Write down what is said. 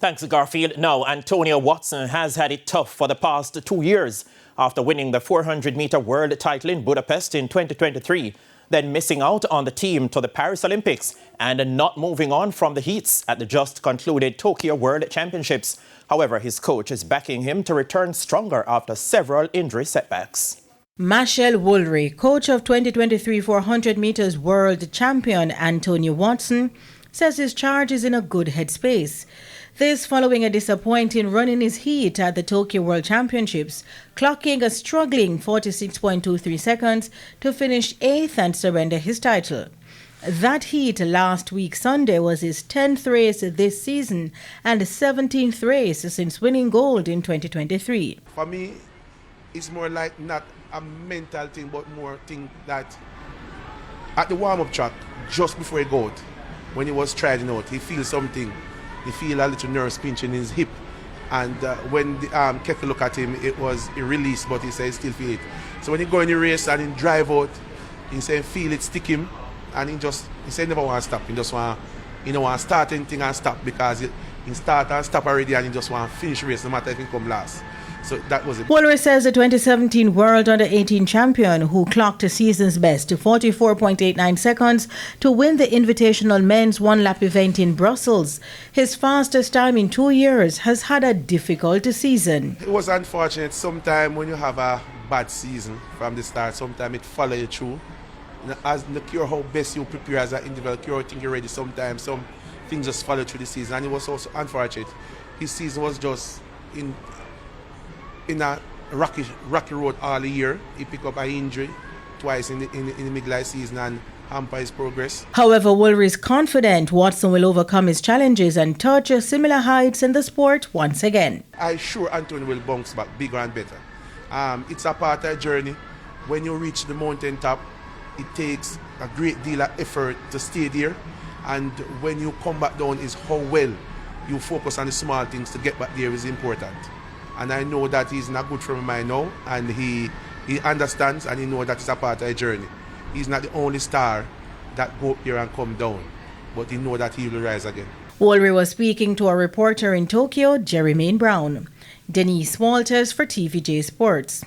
Thanks, Garfield. Now, Antonio Watson has had it tough for the past 2 years after winning the 400-meter world title in Budapest in 2023, then missing out on the team to the Paris Olympics and not moving on from the heats at the just concluded Tokyo World Championships. However, his coach is backing him to return stronger after several injury setbacks. Marshall Woolery, coach of 2023 400 meters world champion Antonio Watson, says his charge is in a good headspace. This following a disappointing run in his heat at the Tokyo World Championships, clocking a struggling 46.23 seconds to finish 8th and surrender his title. That heat last week Sunday was his 10th race this season and 17th race since winning gold in 2023. For me, it's more like not a mental thing, but more thing that at the warm-up track, just before he go out, when he was trying out, he feels something. He feel a little nerve pinch in his hip. And when the Keke look at him, it was a release, but he said he still feel it. So when he go in the race and he drive out, he said feel it stick him, and he said never want to stop. He just want to start anything and stop, because he start and stop already, and he just want to finish the race no matter if he come last. So that was it. Woolery says the 2017 World Under-18 champion, who clocked a season's best to 44.89 seconds to win the Invitational Men's one-lap event in Brussels, his fastest time in 2 years, has had a difficult season. It was unfortunate. Sometimes when you have a bad season from the start, sometimes it follows you through. As the cure how best you prepare as an individual, cure think you're ready, sometimes some things just follow through the season. And it was also unfortunate. His season was just in a rocky road all the year. He picked up an injury twice in the middle of the season and hamper his progress. However, Woolery is confident Watson will overcome his challenges and touch similar heights in the sport once again. I'm sure Antonio will bounce back bigger and better. It's a part of the journey. When you reach the mountain top, it takes a great deal of effort to stay there, and when you come back down is how well you focus on the small things to get back there is important. And I know that he's in a good frame of mind now, and he understands, and he knows that it's a part of the journey. He's not the only star that go up here and come down, but he knows that he will rise again. Woolery was speaking to a reporter in Tokyo, Jermaine Brown. Denise Walters for TVJ Sports.